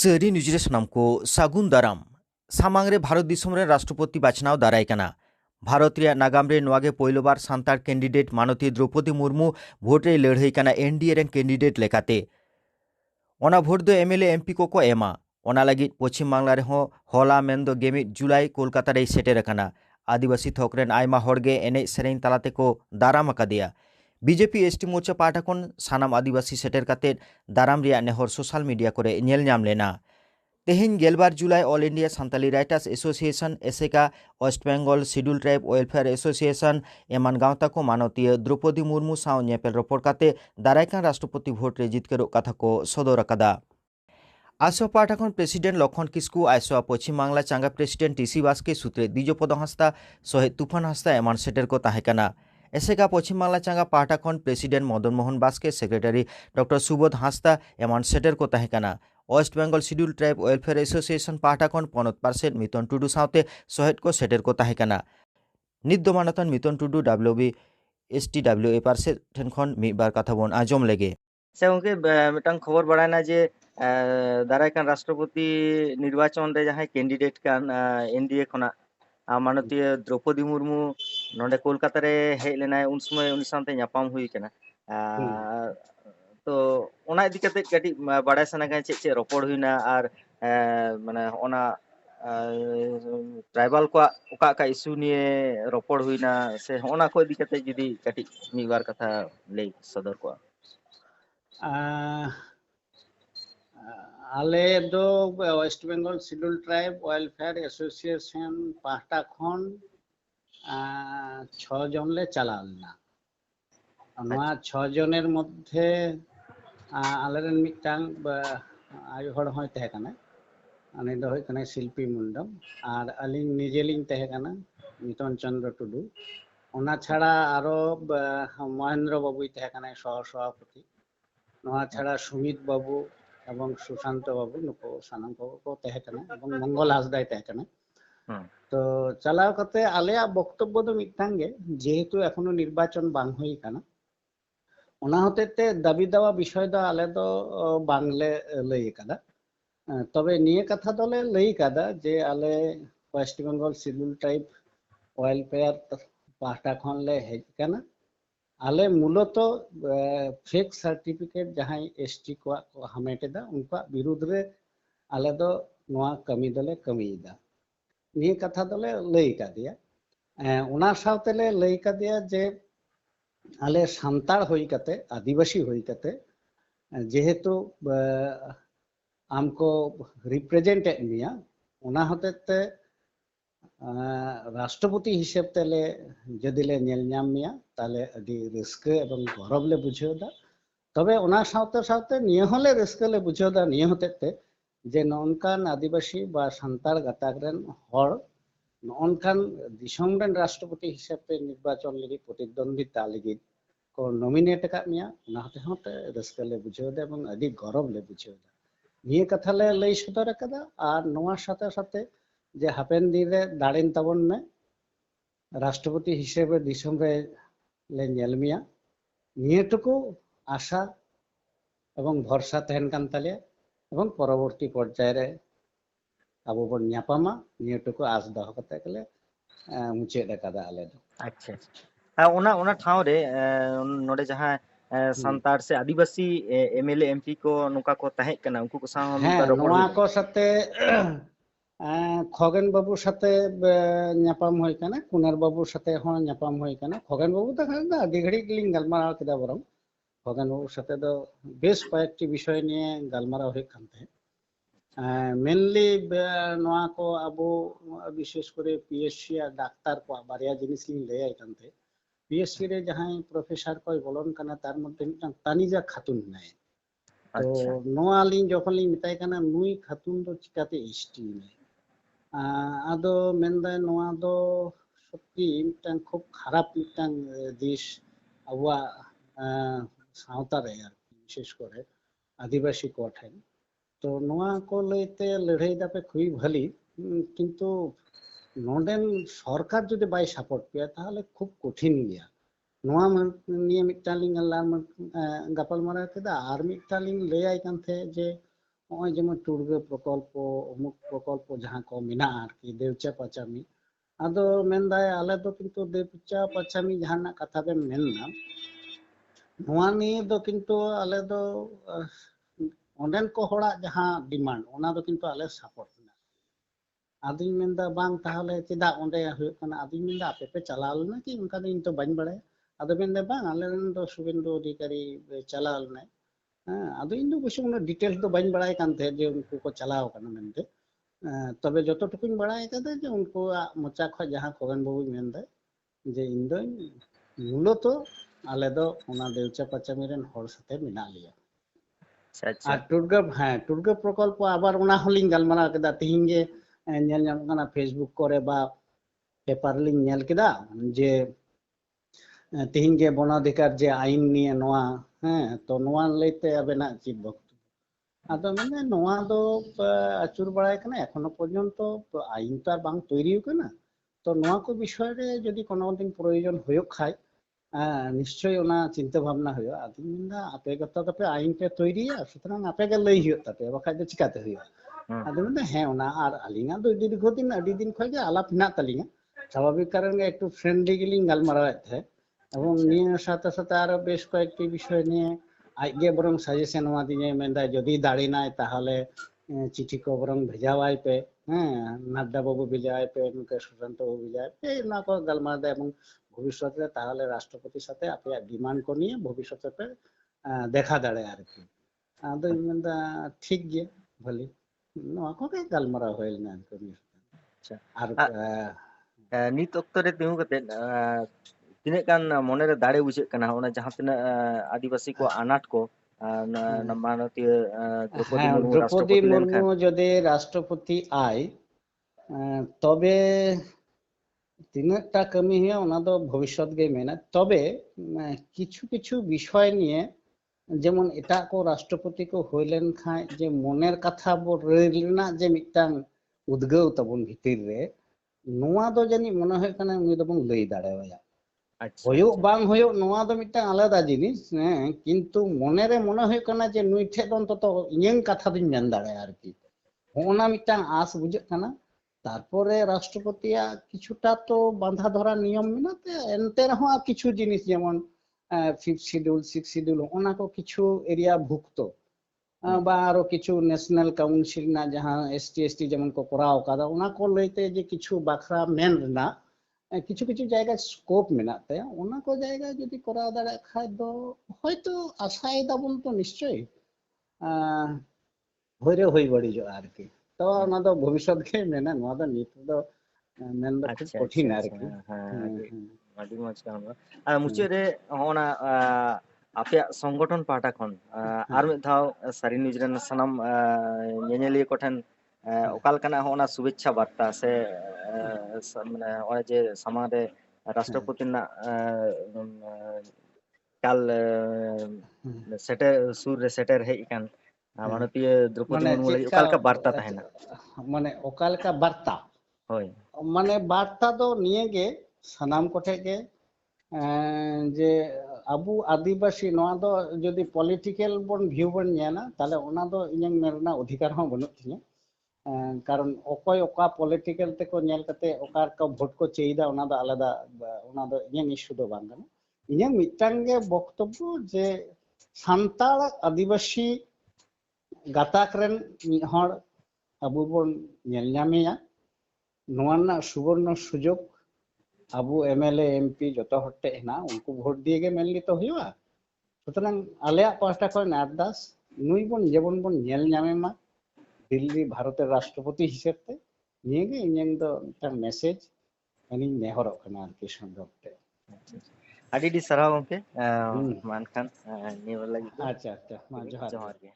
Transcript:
ᱥᱟᱹᱨᱤ ᱱᱤᱡᱨᱮ ᱥᱟᱱᱟᱢ ᱠᱚ ᱥᱟᱹᱜᱩᱱ ᱫᱟᱨᱟᱢ ᱥᱟᱢᱟᱝ ᱨᱮ ᱵᱷᱟᱨᱚत ᱫᱤᱥᱚᱢ ᱨᱮ ᱨᱟष्ट्रपति बाछनाव दाराय ᱠᱟᱱᱟ। भारत ᱨᱮᱭᱟᱜ ᱱᱟᱜᱟᱢ ᱨᱮ ᱱᱚᱣᱟ ᱜᱮ ᱯᱳᱭᱞᱳ ᱵᱟᱨ ᱥᱟᱱᱛᱟᱲ ᱠᱮᱱᱰᱤᱰᱮᱴ ᱢᱟᱱᱚᱛᱤ ᱫᱨौᱯदी मुर्मू भोट ᱨᱮ ᱞᱟᱹᱲᱦᱟᱹᱭ ᱠᱟᱱᱟ एनडीए ᱨᱮᱱ ᱠᱮᱱᱰᱤᱰᱮᱴ ᱞᱮᱠᱟᱛᱮ। ᱚᱱᱟ ᱵᱷᱳᱴ ᱫᱚ एमएलए एमपी ᱠᱚ ᱮᱢᱟ। ᱚᱱᱟ ᱞᱟᱹᱜᱤᱫ ᱯᱚᱪᱷᱤᱢ ᱵᱟᱝᱞᱟ ᱨᱮᱦᱚᱸ ᱦᱚᱞᱟ ᱢᱮᱱᱫᱚ 11 ᱡᱩᱞᱟᱭ ᱠᱳᱞᱠᱟᱛᱟ ᱨᱮᱭ ᱥᱮᱴᱮᱨ ᱟᱠᱟᱱᱟ। आदिवासी थोक रेन आयमा हॉर गे एनेज सेरेñ तालाते को दाराम अकादेया। बीजेपी एसटी मोर्चा पाहटा खन सानाम आदिवासी सेटेर काते दाराम रिया नेहर सोशल मीडिया करे नेल ᱧᱟᱢ लेना। तेहेñ 12 जुलाई all India Santali writers association एसेका West Bengal schedule tribe welfare association एमान गावता को मानतीय द्रौपदी मुर्मू साव नेपेल रपड़ काते दारायकान राष्ट्रपति भोट रे जितकेरो कथा को सदर अकादा। आसवा पाहटा खन प्रेसिडेंट लक्षण किस्कू आसवा पश्चिम बांगला चांगा प्रेसिडेंट टीसी बास्के सूत्रे द्विजपद हांसदा सहे तुफान हांसदा एमान सेटेर को ताहेकाना। एसेका पश्चिम बांगला चांगा पाहटा खन president Madan Mohan Baske secretary doctor Subodh Hansda एमान सेटेर को ताहेकाना। West Bengal schedule tribe welfare association पाहटा खन पनत पार्सेट मितन टुडू सावते सहेद को सेटेर को ताहेकाना। नित दो मानतन मितन टुडू डब्ल्यूबी एसटीडब्ल्यूए पार्सेट ठेन खन मिबार कथा बन आजम लेगे। से उनके मिटन खबर बाड़ायना जे दारायकान राष्ट्रपति निर्वाचन रे जहां कैंडिडेट कान एनडीए खना माननीय द्रौपदी मुर्मू नोंडे कोलकाता रे हेज लेना उन समय उन साथे ᱧᱟᱯᱟᱢ हुई कना। तो ओना इदी कते कटी बाड़ाय सना का चे रपड़ हुईना और माने ओना ट्राइबल को ओका का इशू निये रपड़ हुईना से ओना को इदी कते जुदी कटी मी बार कथा ले सदर को। आले दो West Bengal schedule tribe welfare association पाहटा खन 6 जन ले चला लेना। नवा 6 जनेर मध्य आलेरन मिटांग आयु हड़ होय तहे कना आने दो होय कना शिल्पी मुंडम और अलिंग निजेलिंग तहे कना मितन चंद्र टुडू। ओना छाड़ा आरो महेंद्र बाबू तहे कना सह सभापति। नवा छाड़ा सुमित बाबू एवं सुशांत बाबू नुको सानाम को तहे कना एवं मंगल हासदा तहे कना। तो चलाव कते आलेया बक्तव्य दो मिटांग गे जेहेतु एखोनो निर्वाचन बांग हुई कना ओना होतेते दाबी दावा विषय दो आले दो बांगले लई कदा। तबे निये कथा दोले लई कदा जे आले West Bengal schedule tribe welfare पाहटा खन ले हेज कना। आले मूलत फेक सर्टिफिकेट जहां एसटी को हमेटेदा उनका विरुद्ध रे आले दो नोआ कमी दोले कमीदा। निये कथा दोले लई कदिया। ओना सावतेले लई कदिया जे आले सान्ताड़ होई कते आदिवासी होई कते जेहेतु आमको रिप्रेजेंट मिया ओना होतेते राष्ट्रपति हिसेब तेले जदि ले नेल ᱧᱟᱢ मिया ताले अडी रस्क एवं गौरव ले बुझेदा। तबे ओना सावते सावते निये होले रस्क ले बुझेदा निये होतेते जे नोनकान आदिवासी बा सान्ताड़ गाताक रेन हड़ नोनकान दिसोम रेन राष्ट्रपति हिसेब ते निर्वाचन लगी प्रतिद्वंदिता लगी को नॉमिनेट का मिया ओना होते होते रस्क ले बुझेदा एवं अडी गौरव ले बुझेदा। निये कथा ले लई सदर कदा और नोआ साथे साथे जे हापेन दिन रे दाड़ेन ताबन में राष्ट्रपति हिसेबे दिसोम रे ले नेल मिया नियेटुकु आशा एवं भरसा तहन कान तालिया एवं परवर्ती पर्याय रे आबो बन ᱧᱟᱯᱟᱢᱟ नियेटुकु आस दह कते केले मुचेद कदा आले दो। अच्छा ओना ठाव रे नोडे जहां संतार से आदिवासी एमएलए एमपी को नुका को तहे कना उनको को साव हाँ नोआ को साथे खगेन बाबू साथे ᱧᱟᱯᱟᱢ होय कना कुनार बाबू साथे हों ᱧᱟᱯᱟम होय कना। खगेन बाबू तो आदि घड़ी गिलिंग गलमाराव केदा बरम खगेन बाबू साथे दो बेस कयेकटी विषय निये गलमाराव होय कानते मेनली नोआ को आबो विशेष करे पीएससी आ डाक्तार को बारिया जिनिस लिंग लय कानते पीएससी रे जहां प्रोफेसर को बोलन कना तार मध्य मिटन तानिजा खातुन नाय। तो नोआ लिंग जखन लिंग मिताय कना नुई खातुन दो चिकाते एसटी नाय आदो मेनदा नोआ दो सত্যि मिटन खूब खराब मिटन दिस आबुआ सावता रे विशेष करे आदिवासी को ठेन। तो नोआ को लैते लड़ाई दापे खुबी भली किंतु नोडेन सरकार जदि बाय सपोर्ट पे ताहले खूब कठिन गया। नोआ निये मिटालिंग गपाल मारा केदा और मिटालिंग लैय कान थे जे ᱱᱚᱜᱼᱚᱭ ᱡᱮᱢᱚᱱ ᱴᱩᱲᱜᱟᱹ ᱯᱨᱚᱠᱚᱞᱯᱚ ᱚᱢᱩᱠ ᱯᱨᱚᱠᱚᱞᱯᱚ ᱡᱟᱦᱟᱸ ᱠᱚ ᱢᱮᱱᱟᱜᱼᱟ ᱟᱨᱠᱤ ᱫᱮᱣᱪᱟ ᱯᱟᱸᱪᱟᱢᱤ, ᱟᱫᱚ ᱢᱮᱱᱫᱟᱭ ᱟᱞᱮ ᱫᱚ ᱠᱤᱱᱛᱩ ᱫᱮᱣᱪᱟ ᱯᱟᱸᱪᱟᱢᱤ ᱡᱟᱦᱟᱱᱟᱜ ᱠᱟᱛᱷᱟ ᱵᱮᱱ ᱢᱮᱱᱫᱟ, ᱱᱚᱣᱟ ᱱᱤᱭᱮ ᱫᱚ ᱠᱤᱱᱛᱩ ᱟᱞᱮ ᱫᱚ ᱚᱸᱰᱮᱱ ᱠᱚ ᱦᱚᱲᱟᱜ ᱡᱟᱦᱟᱸ ᱰᱤᱢᱟন্ড ᱚᱱᱟ ᱫᱚ ᱠᱤᱱᱛু ᱟᱞᱮ ᱥᱟᱯᱳর্ট ᱢᱮᱱᱟᱜᱼᱟ। ᱟᱫᱚᱧ ᱢᱮᱱᱫᱟ ᱵᱟᱝ ᱛᱟᱦᱚᱞᱮ ᱪᱮᱫᱟᱜ ᱚᱸᱰᱮ ᱦᱩᱭᱩᱜ ᱠᱟᱱᱟ? ᱟᱫᱚᱧ ᱢᱮᱱᱫᱟ ᱟᱯᱮ ᱯᱮ ᱪᱟᱞᱟᱣ ᱞᱮᱱᱟ ᱠᱤ? ᱚᱱᱠᱟ ᱫᱚ ᱤᱧ ᱛᱚ ᱵᱟᱹᱧ ᱵᱟᱲᱟᱭᱟ। ᱟᱫᱚ ᱢᱮᱱᱫᱟ ᱵᱟᱝ ᱟᱞᱮ ᱨᱮᱱ ᱫᱚ ᱥᱩᱵᱮᱱᱫᱩ ᱚᱫᱷᱤᱠᱟᱨী ᱪᱟᱞᱟᱣ ᱞᱮᱱᱟᱭ। ᱦᱮᱸ ᱟᱫᱚ ᱤᱧ ᱫᱚ ᱚᱵᱚᱥᱥᱳᱭ ᱩᱱᱟᱹᱜ ᱰᱤᱴᱮᱞᱥ ᱫᱚ ᱵᱟᱹᱧ ᱵᱟᱲᱟᱭ ᱠᱟᱱ ᱛᱟᱦᱮᱸᱫ ᱡᱮ ᱩᱱᱠᱩ ᱠᱚ ᱪᱟᱞᱟᱣ ᱠᱟᱱᱟ ᱢᱮᱱᱛᱮ। তবে যতটুকুኝ বাড়াই কাদা যে উনকুয়াগ মোচা খয় যাহা খগেন বাবুই মেনদা যে ইᱧ ᱫᱚ মূলত আলে ᱫᱚ ᱚᱱᱟ ᱫᱮᱣᱪᱟ ᱯᱟᱸᱪᱟᱢᱤ ᱨᱮᱱ ᱦᱚᱲ ᱥᱟᱛᱮ ᱢᱮᱱᱟᱜ ᱞᱮᱭᱟ। ᱟᱪᱪᱷᱟ ᱟᱪᱪᱷᱟ আর টুর্গা প্রকল্প আবার ওনা হলিং গালমারাও কেদা তিহিᱧ ᱜᱮ ᱧᱮᱞ ᱧᱟᱢᱚᱜ ᱠᱟᱱᱟ ফেসবুক করে বা পেপার লিং ᱧᱮᱞ কেদা যে তিহিᱧ ᱜᱮ বনাধিকার যে আইন নিয়ে নোয়া হ্যাঁ তো নোয়া লইতে আবেনাᱜ চিত বক্তব্য? ᱟᱫᱚ ᱢᱮᱱᱫᱟ ᱱᱚᱣᱟ ᱫᱚ ᱟᱹᱪᱩᱨ ᱵᱟᱲᱟᱭ ᱠᱟᱱᱟ ᱮᱠᱷᱚᱱᱳ ᱯᱚᱨᱡᱚᱱᱛᱚ ᱟইন তো আর ᱵᱟᱝ ᱛᱚᱭরিও ᱠᱟᱱᱟ। তো নোয়া কো বিষয় রে যদি কোনো দিন প্রয়োজন হয়ুক খায় নিশ্চয়ই ওনা চিন্তা ভাবনা হইয়া। আদিন মেনদা আপে কথা তো আইন পে তৈরিয়া সুতরাং আপে গে লই হইয়া তাপে বাখাই দো চিকাতে হইয়া। আদো মেনদা হ্যাঁ ওনা আর আলিঙা দো দীর্ঘদিন আডি দিন খয় গে আলাপ হেনাক তালিঙা স্বাভাবিক কারণে একটু ফ্রেন্ডলি গিলিং গালমারাওয়েদ তাহেদ এবং নিয়ে সাথে সাথে আরো বেশ কয়েকটি বিষয় নিয়ে আজকে বরং সাজেশন এমা দিñাই মেনদা যদি দাড়ি নাই তাহলে চিঠি কো বরং ভেজাওয়াই পে হ্যাঁ নাড্ডা বাবু ভেজাওয়াই পে মুকেশ সুশান্ত বাবু ভেজাওয়াই পে এই না কো গালমারাওদা এবং ভবিষ্যতে তাহলে রাষ্ট্রপতির সাথে আপনার ডিমান্ড কো নিয়ে ভবিষ্যতে পে দেখা দাঁড়ায় আর কি। আদᱚᱧ ᱢᱮᱱᱫᱟ ᱴᱷᱤᱠ ᱜᱮᱭᱟ ᱵᱷᱟᱞᱤ ᱱᱚᱣᱟ ᱠᱚᱜᱮ ᱜᱟᱞᱢᱟᱨᱟᱣ ᱦᱩᱭ ᱞᱮᱱᱟ ᱟᱨᱠᱤ। ᱟᱪᱪᱷᱟ আর ᱱᱤᱛ ᱚᱠᱛᱚ ᱨᱮ ᱛᱤᱸᱜᱩ ᱠᱟᱛᱮᱫ ᱛᱤᱱᱟᱹᱜ ᱜᱟᱱ ᱢᱚᱱᱮᱨᱮ ᱫᱟᱲᱮ ᱵᱩᱡᱷᱟᱹᱜ ᱠᱟᱱᱟ ᱚᱱᱟ ᱡᱟᱦᱟᱸ ᱛᱤᱱᱟᱹᱜ ᱟᱹᱫᱤᱵᱟᱹᱥᱤ ᱠᱚ ᱟᱱᱟᱴ ᱠᱚ মাননীয় দ্রৌপদী হ্যাঁ মুর্মু দ্রৌপদী রাষ্ট্রপতি মুর্মু লেনখান যদি রাষ্ট্রপতি আয় তবে তিনাকটা কামি হইয়া ওনা দো ভবিষ্যৎ গে মেনা। তবে কিছু কিছু বিষয় নিয়ে যেমন এটা কো রাষ্ট্রপতি কো হইলেন খায় যে মনের কথা বো রই রেনাক যে মিদটাং উদ্গাও তাবন ভিতর রে নোয়া দো জানি মনে হয় কানা উনি দবন লই দাড়াওয়া। আচ্ছা হয়ুক আচ্ছা বাং হয়ুক নোয়া দো মিদটাং আলাদা জিনিস হ্যাঁ কিন্তু মনেরে মনে হয় কানা যে নুই ঠে অন্তত ইᱧᱟᱹᱝ কথা দিন মেন দাড়ায় আর কি। ওনা মিদটাং আস বুঝাᱹᱜ কানা। তারপরে রাষ্ট্রপতিয়াগ কিছুটা তো বাঁধা ধরা নিয়ম মেনাতে এনতে রহো কিছু জিনিস যেমন ফিফথ শিডিউল সিক্স শিডিউল ওনা কো কিছু এরিয়া ভুক্ত বা আরো কিছু ন্যাশনাল কাউন্সিল না যাহা এসটি এসটি যেমন কো করাও কাদা ওনা কো লইতে যে কিছু বাখরা মেন না কিছু কিছু জায়গায় স্কোপ মেনাতে ওনা কো জায়গায় যদি করাও দাঁড়া খায় তো হয়তো আশায় দাবন তো নিশ্চয়ই হইরে হই বাড়িজোগা আর কি। তো ওনা দো ভবিষ্যৎ গে মেনা নোয়া দো নিত দো মেন দো খুব আচ্ছা কঠিন আচ্ছা আর আচ্ছা কি। হ্যাঁ ᱟᱹᱰᱤ ᱢᱚᱡᱽ ᱜᱟᱞᱢᱟᱨᱟᱣ ᱟᱨ ᱢᱩᱪᱟᱹᱫ ᱨᱮ ᱦᱚᱸᱜᱼᱱᱟ ᱟᱯᱮᱭᱟᱜ ᱥᱚᱝᱜᱚᱴᱷᱚᱱ ᱯᱟᱦᱴᱟ ᱠᱷᱚᱱ ᱟᱨ ᱢᱤᱫ ᱫᱷᱟᱣ ᱥᱟᱹᱨᱤ ᱱᱤᱭᱩᱡᱽ ᱨᱮᱱ ᱥᱟᱱᱟᱢ ᱧᱮᱧᱮᱞᱤᱭᱟᱹ ᱠᱚᱴᱷᱮᱱ ᱚᱠᱟ ᱞᱮᱠᱟᱱᱟᱜ ᱦᱚᱸᱜᱼᱱᱟ ᱥᱩᱵᱮᱪᱪᱷᱟ ᱵᱟর্তা ᱥᱮ ᱢᱟᱱᱮ ᱱᱚᱜᱼᱚᱭ ᱡᱮ ᱥᱟᱢᱟᱝ ᱨᱮ রাষ্ট্রপতি ᱨᱮᱱᱟᱜ ᱠᱟᱞ ᱥᱮᱴᱮᱨ ᱥᱩᱨ ᱨᱮ ᱥᱮᱴᱮᱨ ᱦᱮᱡ ᱟᱠᱟᱱ মাননীয় দ্রৌপদী মানে মুর্মু ᱞᱟᱹᱜᱤᱫ চেকা ᱚᱠᱟ ᱞᱮᱠᱟ ᱵᱟর্তা ᱛᱟᱦᱮᱱᱟ? মানে ওকালকা বার্তা ᱦᱳᱭ মানে বার্তা দো নিয়ে গে সানাম কোঠে গে যে আবু আদিবাসী নোয়া দো যদি পলিটিক্যাল বন ভিউ বন নিয়ানা তাহলে ওনা দো ইᱧᱟᱹᱝ মেন ᱨᱮᱱᱟᱜ অধিকার হᱚᱸ বানুᱜ তিᱧᱟ। কারণ অকয় অকা পলিটিক্যাল তেকো ᱧᱮᱞ ᱠᱟᱛᱮ ᱚᱠᱟ ᱠᱚ ভোট কো চেইদা ওনা দো আলাদা ওনা দো ইᱧᱟᱹᱝ ইস্যু দো বাং কানা। ইᱧᱟᱹᱝ মিদটাং গে বক্তব্য যে সান্তাল আদিবাসী গাতাক রেন মিদ হড় আবু বন ᱧᱮᱞ ᱧᱟᱢᱮᱭᱟ নোয়া ᱨᱮᱱᱟᱜ সুবর্ণ সুযোগ আবু এমএলএ এমপি যত হড় ᱴᱷᱮᱡ হেনা উনকু ভোট দিয়ে গে মেনলি তো ᱦᱩᱭᱩᱜᱼᱟ। সুতরাং আলেয়াগ পাহটা ᱠᱷᱚᱱ আᱨᱫᱟᱥ নুই বন যেমন বন ᱧᱮᱞ ᱧᱟᱢᱮ ᱢᱟ দিল্লি ভারতের রাষ্ট্রপতি হিসেব তে নিয়ে গে ইᱧᱟᱹᱝ ᱫᱚ ᱢᱤᱫᱴᱟᱝ ᱢᱮᱥᱮᱡ ᱤᱧ ᱱᱮᱦᱚᱨᱚᱜ ᱠᱟᱱᱟ ᱟᱨᱠᱤ ᱥᱚᱝᱜᱚ ᱛᱮ। ᱟᱹᱰᱤ ᱟᱹᱰᱤ ᱥᱟᱨᱦᱟᱣ ᱜᱚᱝᱠᱮ ᱦᱩᱸ ᱢᱟ ᱮᱱᱠᱷᱟᱱ ᱱᱤᱭᱟᱹ ᱞᱟᱹᱜᱤᱫ ᱫᱚ ᱟᱪᱪᱷᱟ ᱟᱪᱪᱷᱟ ᱢᱟ ᱡᱚᱦᱟᱨ ᱡᱚᱦᱟᱨ ᱜᱮ। ᱜᱮ।